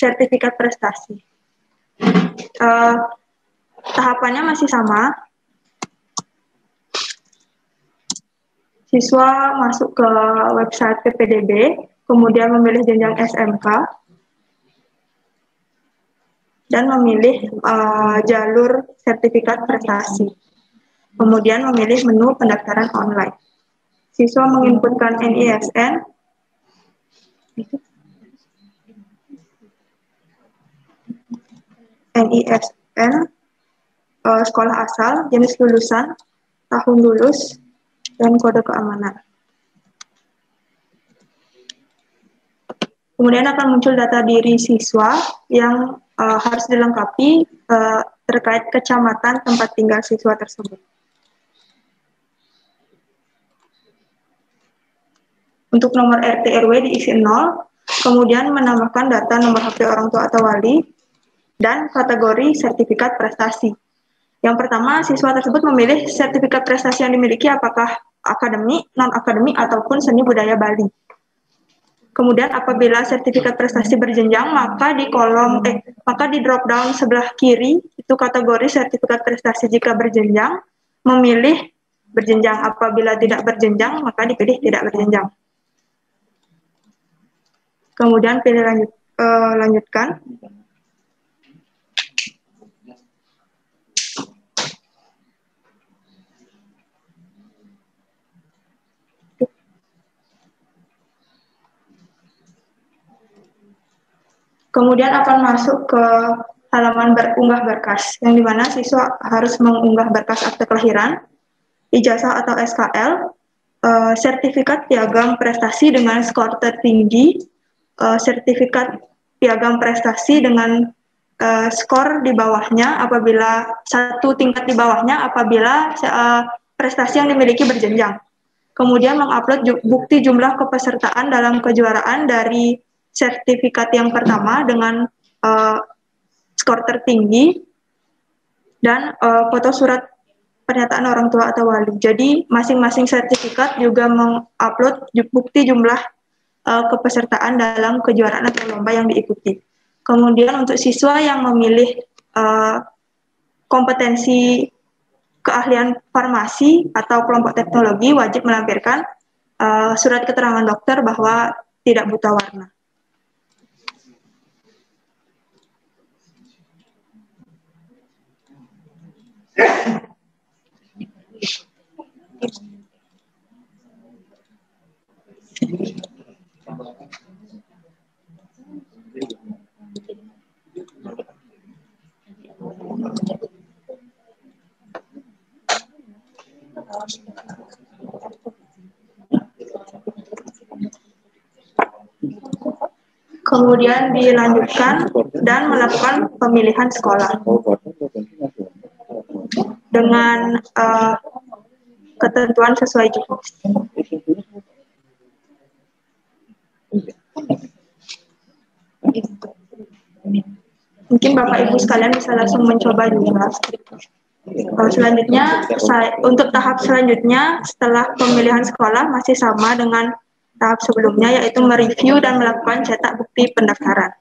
sertifikat prestasi. Tahapannya masih sama. Siswa masuk ke website PPDB, kemudian memilih jenjang SMK, dan memilih jalur sertifikat prestasi. Kemudian memilih menu pendaftaran online. Siswa menginputkan NISN, sekolah asal, jenis lulusan, tahun lulus, dan kode keamanan. Kemudian akan muncul data diri siswa yang harus dilengkapi terkait kecamatan tempat tinggal siswa tersebut. Untuk nomor RT RW diisi 0, kemudian menambahkan data nomor HP orang tua atau wali, dan kategori sertifikat prestasi. Yang pertama, siswa tersebut memilih sertifikat prestasi yang dimiliki apakah akademik, non-akademik, ataupun seni budaya Bali. Kemudian apabila sertifikat prestasi berjenjang, maka di drop down sebelah kiri itu kategori sertifikat prestasi jika berjenjang, memilih berjenjang. Apabila tidak berjenjang, maka dipilih tidak berjenjang. Kemudian pilih lanjutkan. Kemudian akan masuk ke halaman unggah berkas, yang dimana siswa harus mengunggah berkas akte kelahiran, ijazah atau SKL, sertifikat piagam prestasi dengan skor tertinggi, sertifikat piagam prestasi dengan skor di bawahnya apabila satu tingkat di bawahnya apabila prestasi yang dimiliki berjenjang. Kemudian mengupload bukti jumlah kepesertaan dalam kejuaraan dari sertifikat yang pertama dengan skor tertinggi dan foto surat pernyataan orang tua atau wali. Jadi masing-masing sertifikat juga mengupload bukti jumlah kepesertaan dalam kejuaraan atau lomba yang diikuti. Kemudian untuk siswa yang memilih kompetensi keahlian farmasi atau kelompok teknologi wajib melampirkan surat keterangan dokter bahwa tidak buta warna. Kemudian dilanjutkan dan melakukan pemilihan sekolah dengan ketentuan sesuai jenis. Mungkin Bapak Ibu sekalian bisa langsung mencoba juga. Selanjutnya, untuk tahap selanjutnya setelah pemilihan sekolah masih sama dengan tahap sebelumnya, yaitu mereview dan melakukan cetak bukti pendaftaran.